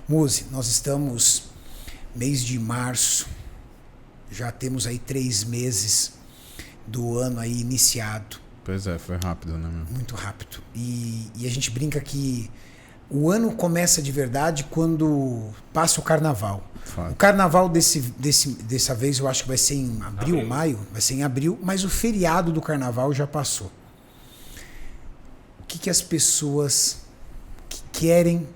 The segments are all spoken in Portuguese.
Muzi, nós estamos mês de março, já temos aí 3 meses do ano aí iniciado. Pois é, foi rápido, né? Muito rápido. E a gente brinca que o ano começa de verdade quando passa o carnaval. Fato. O carnaval dessa vez eu acho que vai ser em abril ou maio, vai ser em abril, mas o feriado do carnaval já passou. O que as pessoas que querem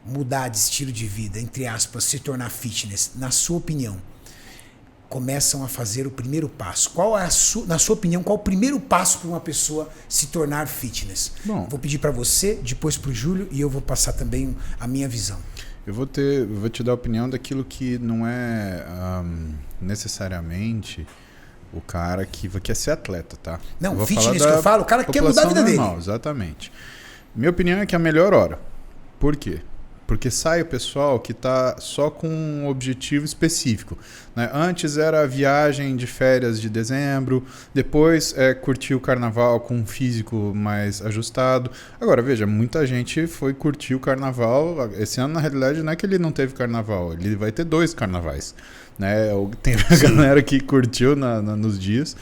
mudar de estilo de vida, entre aspas, se tornar fitness, na sua opinião, começam a fazer o primeiro passo? Qual é na sua opinião, qual o primeiro passo para uma pessoa se tornar fitness? Bom, vou pedir para você, depois para o Júlio, e eu vou passar também a minha visão. Eu vou te dar a opinião daquilo que não é necessariamente o cara que quer ser atleta, tá? Não, fitness que eu falo, o cara quer mudar a vida normal, dele. Exatamente. Minha opinião é que é a melhor hora. Por quê? Porque sai o pessoal que está só com um objetivo específico, né? Antes era a viagem de férias de dezembro, depois curtir o carnaval com um físico mais ajustado. Agora, veja, muita gente foi curtir o carnaval. Esse ano, na realidade, não é que ele não teve carnaval, ele vai ter 2 carnavais, né? Tem a galera que curtiu nos dias,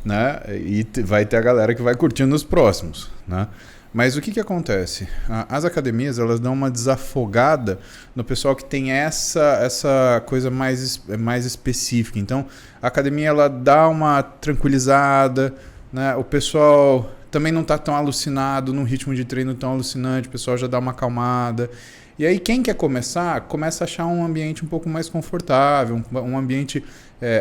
né? E vai ter a galera que vai curtir nos próximos, né? Mas o que acontece? As academias, elas dão uma desafogada no pessoal que tem essa coisa mais específica. Então, a academia ela dá uma tranquilizada, né? O pessoal também não está tão alucinado, num ritmo de treino tão alucinante, o pessoal já dá uma acalmada. E aí quem quer começa a achar um ambiente um pouco mais confortável, um ambiente,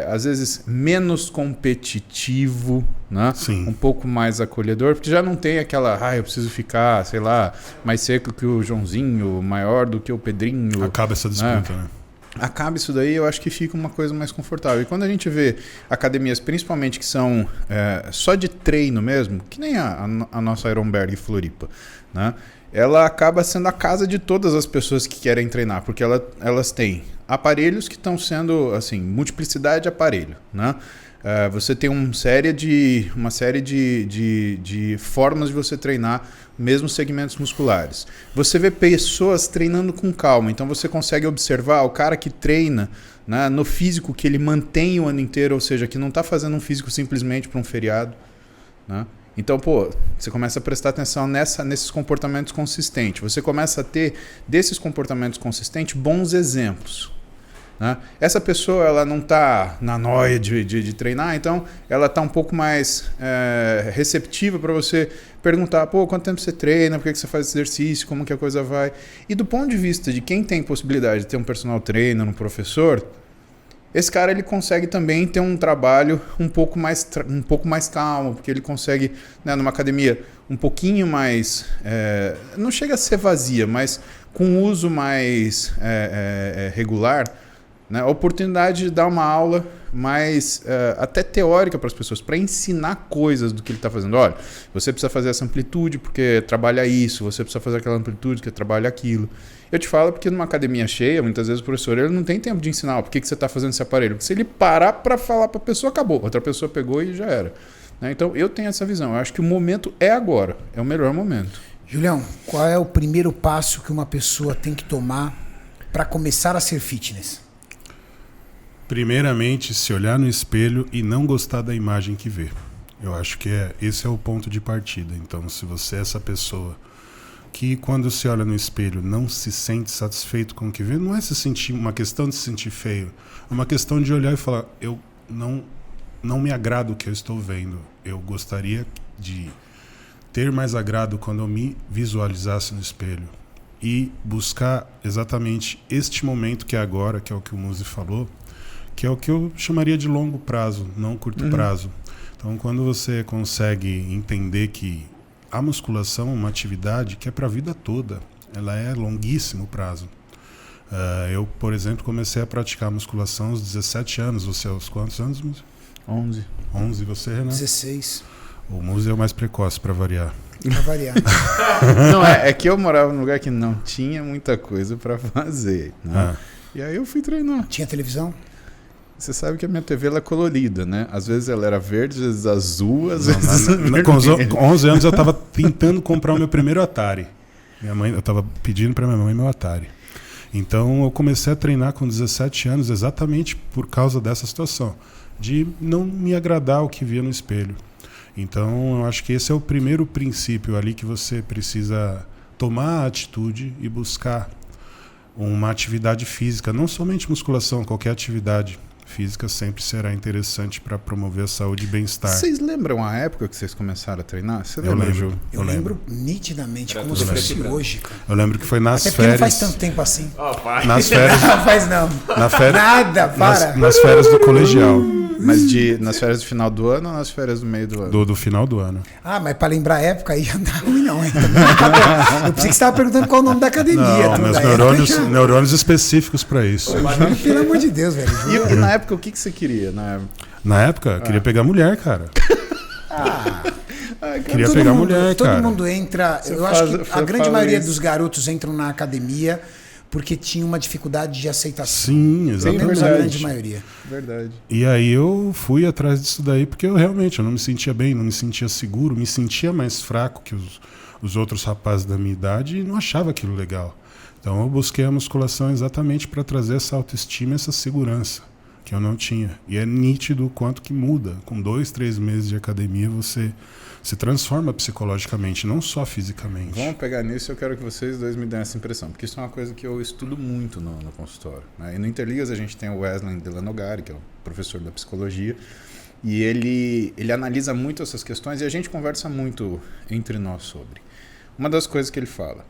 às vezes, menos competitivo, né? Sim. Um pouco mais acolhedor, porque já não tem aquela, eu preciso ficar, sei lá, mais seco que o Joãozinho, maior do que o Pedrinho. Acaba essa disputa, né? Acaba isso daí, eu acho que fica uma coisa mais confortável. E quando a gente vê academias, principalmente que são só de treino mesmo, que nem a nossa Ironberg Floripa, né? Ela acaba sendo a casa de todas as pessoas que querem treinar, porque elas têm aparelhos que estão sendo, assim, multiplicidade de aparelho, né? Você tem uma série de formas de você treinar mesmo segmentos musculares. Você vê pessoas treinando com calma, então você consegue observar o cara que treina, né, no físico que ele mantém o ano inteiro, ou seja, que não está fazendo um físico simplesmente para um feriado, né? Então, você começa a prestar atenção nesses comportamentos consistentes. Você começa a ter, desses comportamentos consistentes, bons exemplos, né? Essa pessoa ela não está na noia de treinar, então ela está um pouco mais receptiva para você perguntar, quanto tempo você treina, por que você faz exercício, como que a coisa vai. E do ponto de vista de quem tem possibilidade de ter um personal trainer, um professor, esse cara ele consegue também ter um trabalho um pouco mais calmo, porque ele consegue, né, numa academia um pouquinho mais, não chega a ser vazia, mas com uso mais regular, né, a oportunidade de dar uma aula mais até teórica para as pessoas, para ensinar coisas do que ele está fazendo. Olha, você precisa fazer essa amplitude porque trabalha isso, você precisa fazer aquela amplitude porque trabalha aquilo. Eu te falo porque numa academia cheia, muitas vezes o professor ele não tem tempo de ensinar por que você está fazendo esse aparelho. Porque se ele parar para falar para a pessoa, acabou. Outra pessoa pegou e já era, né? Então eu tenho essa visão. Eu acho que o momento é agora. É o melhor momento. Julião, qual é o primeiro passo que uma pessoa tem que tomar para começar a ser fitness? Primeiramente, se olhar no espelho e não gostar da imagem que vê. Eu acho que esse é o ponto de partida. Então, se você é essa pessoa que quando se olha no espelho não se sente satisfeito com o que vê, não é uma questão de se sentir feio, é uma questão de olhar e falar, eu não me agrada o que eu estou vendo, eu gostaria de ter mais agrado quando eu me visualizasse no espelho e buscar exatamente este momento que é agora, que é o que o Muzi falou, que é o que eu chamaria de longo prazo, não curto prazo. Então, quando você consegue entender que a musculação é uma atividade que é para a vida toda, ela é longuíssimo prazo. Eu, por exemplo, comecei a praticar musculação aos 17 anos. Você aos quantos anos, Muzi? 11. 11, você, Renan? 16. O Muzi é o mais precoce, para variar. Pra variar. Não, é que eu morava num lugar que não tinha muita coisa para fazer, né? E aí eu fui treinar. Tinha televisão? Você sabe que a minha TV ela é colorida, né? Às vezes ela era verde, às vezes azul, às vezes com 11 anos eu estava tentando comprar o meu primeiro Atari. Eu estava pedindo para minha mãe meu Atari. Então eu comecei a treinar com 17 anos exatamente por causa dessa situação, de não me agradar o que via no espelho. Então eu acho que esse é o primeiro princípio ali que você precisa tomar a atitude e buscar uma atividade física, não somente musculação, qualquer atividade física sempre será interessante para promover a saúde e bem-estar. Vocês lembram a época que vocês começaram a treinar? Você Eu lembra, lembro. Ju? Eu lembro nitidamente, como se fosse hoje, cara. Eu lembro que foi nas Até porque não férias. faz tanto tempo assim. Nas férias. Não faz não. Nada, para. Nas férias do colegial. Mas nas férias do final do ano ou nas férias do meio do ano? Do final do ano. Ah, mas pra lembrar a época aí não dá ruim não. Hein? Eu pensei que você estava perguntando qual é o nome da academia. Não, meus neurônios específicos para isso. Pelo amor de Deus, velho. E na época, o que você queria? Na época, eu queria pegar mulher, cara. Queria pegar mulher, cara. Todo mundo entra... Eu acho que a grande maioria dos garotos entram na academia porque tinha uma dificuldade de aceitação. Sim, exatamente. A grande maioria. Verdade. E aí eu fui atrás disso daí porque eu realmente não me sentia bem, não me sentia seguro, me sentia mais fraco que os outros rapazes da minha idade e não achava aquilo legal. Então eu busquei a musculação exatamente para trazer essa autoestima, essa segurança que eu não tinha. E é nítido o quanto que muda. Com 2, 3 meses de academia você se transforma psicologicamente, não só fisicamente. Vamos pegar nisso, eu quero que vocês dois me deem essa impressão, porque isso é uma coisa que eu estudo muito no consultório. Né? E no Interligas a gente tem o Wesley Delanogari, que é o professor da psicologia, e ele analisa muito essas questões e a gente conversa muito entre nós sobre. Uma das coisas que ele fala,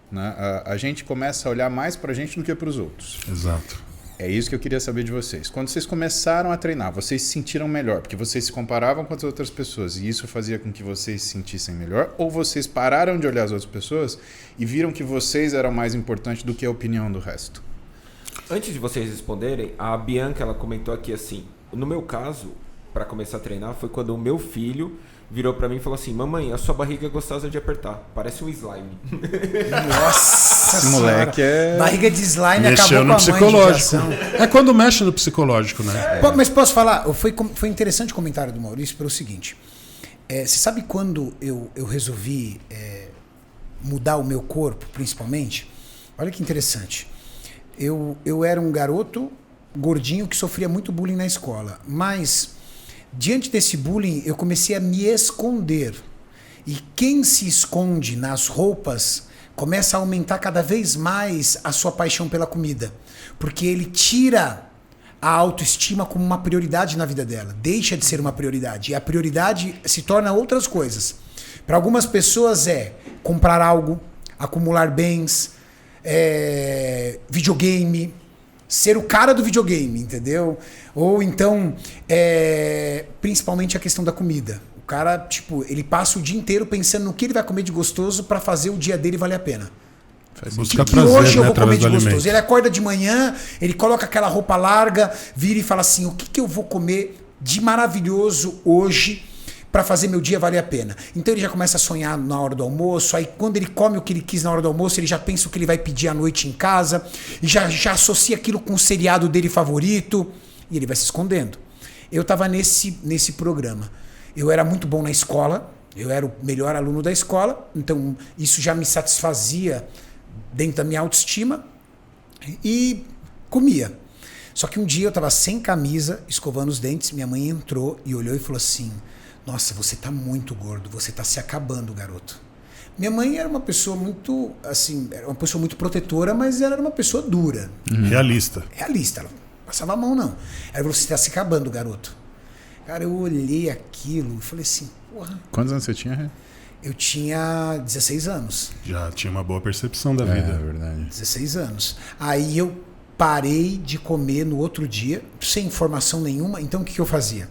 né? A gente começa a olhar mais para a gente do que para os outros. Exato. É isso que eu queria saber de vocês. Quando vocês começaram a treinar, vocês se sentiram melhor? Porque vocês se comparavam com as outras pessoas e isso fazia com que vocês se sentissem melhor? Ou vocês pararam de olhar as outras pessoas e viram que vocês eram mais importantes do que a opinião do resto? Antes de vocês responderem, a Bianca ela comentou aqui assim, no meu caso, para começar a treinar, foi quando o meu filho virou pra mim e falou assim: mamãe, a sua barriga é gostosa de apertar, parece um slime. Nossa, esse moleque é... Barriga de slime Mexeu acabou no com a psicológico. mãe de geração. É quando mexe no psicológico, né? Mas posso falar? Foi interessante o comentário do Maurício pelo seguinte. Você sabe quando eu resolvi mudar o meu corpo, principalmente? Olha que interessante. Eu era um garoto gordinho que sofria muito bullying na escola, mas diante desse bullying eu comecei a me esconder. E quem se esconde nas roupas começa a aumentar cada vez mais a sua paixão pela comida, porque ele tira a autoestima como uma prioridade na vida dela, deixa de ser uma prioridade, e a prioridade se torna outras coisas. Para algumas pessoas é comprar algo, acumular bens, videogame, ser o cara do videogame, entendeu? Ou então, principalmente a questão da comida. O cara, tipo, ele passa o dia inteiro pensando no que ele vai comer de gostoso para fazer o dia dele valer a pena. Busca Que prazer, hoje eu né, vou comer através de do gostoso. alimento. Ele acorda de manhã, ele coloca aquela roupa larga, vira e fala assim: o que eu vou comer de maravilhoso hoje para fazer meu dia valer a pena? Então ele já começa a sonhar na hora do almoço, aí quando ele come o que ele quis na hora do almoço, ele já pensa o que ele vai pedir à noite em casa, e já associa aquilo com o seriado dele favorito, e ele vai se escondendo. Eu estava nesse programa. Eu era muito bom na escola, eu era o melhor aluno da escola, então isso já me satisfazia dentro da minha autoestima e comia. Só que um dia eu estava sem camisa, escovando os dentes, minha mãe entrou e olhou e falou assim: nossa, você tá muito gordo, você tá se acabando, garoto. Minha mãe era uma pessoa muito, assim, era uma pessoa muito protetora, mas ela era uma pessoa dura. Realista. Realista, ela não passava a mão, não. Ela falou: você tá se acabando, garoto. Cara, eu olhei aquilo e falei assim, porra. Quantos anos você tinha? Eu tinha 16 anos. Já tinha uma boa percepção da vida. É verdade. 16 anos. Aí eu parei de comer no outro dia, sem informação nenhuma. Então o que eu fazia?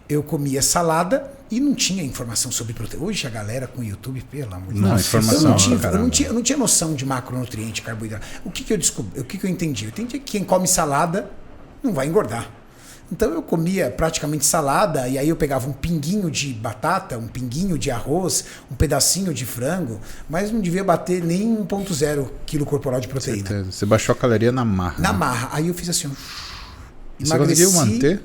Eu comia salada e não tinha informação sobre proteína. Hoje a galera com o YouTube, pelo amor de Deus. Não, informação. Eu não tinha noção de macronutriente, carboidrato. O que eu descobri? O que eu entendi? Eu entendi que quem come salada não vai engordar. Então eu comia praticamente salada, e aí eu pegava um pinguinho de batata, um pinguinho de arroz, um pedacinho de frango, mas não devia bater nem 1,0 quilo corporal de proteína. Certeza. Você baixou a caloria na marra. Na né? marra. Aí eu fiz assim, Você conseguiu manter?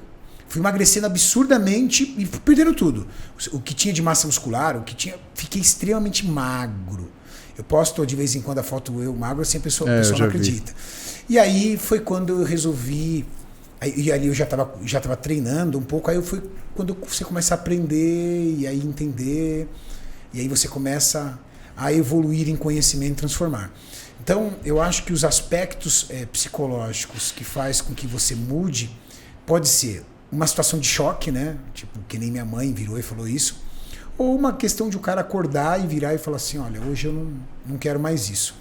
Fui emagrecendo absurdamente e perdendo tudo. O que tinha de massa muscular, o que tinha, fiquei extremamente magro. Eu posto de vez em quando a foto eu magro, assim a pessoa eu não já acredita. E aí foi quando eu resolvi. E ali eu já tava treinando um pouco, aí foi quando você começa a aprender e aí entender, e aí você começa a evoluir em conhecimento e transformar. Então, eu acho que os aspectos psicológicos que faz com que você mude, pode ser uma situação de choque, né? Tipo, que nem minha mãe virou e falou isso, ou uma questão de o cara acordar e virar e falar assim, olha, hoje eu não quero mais isso.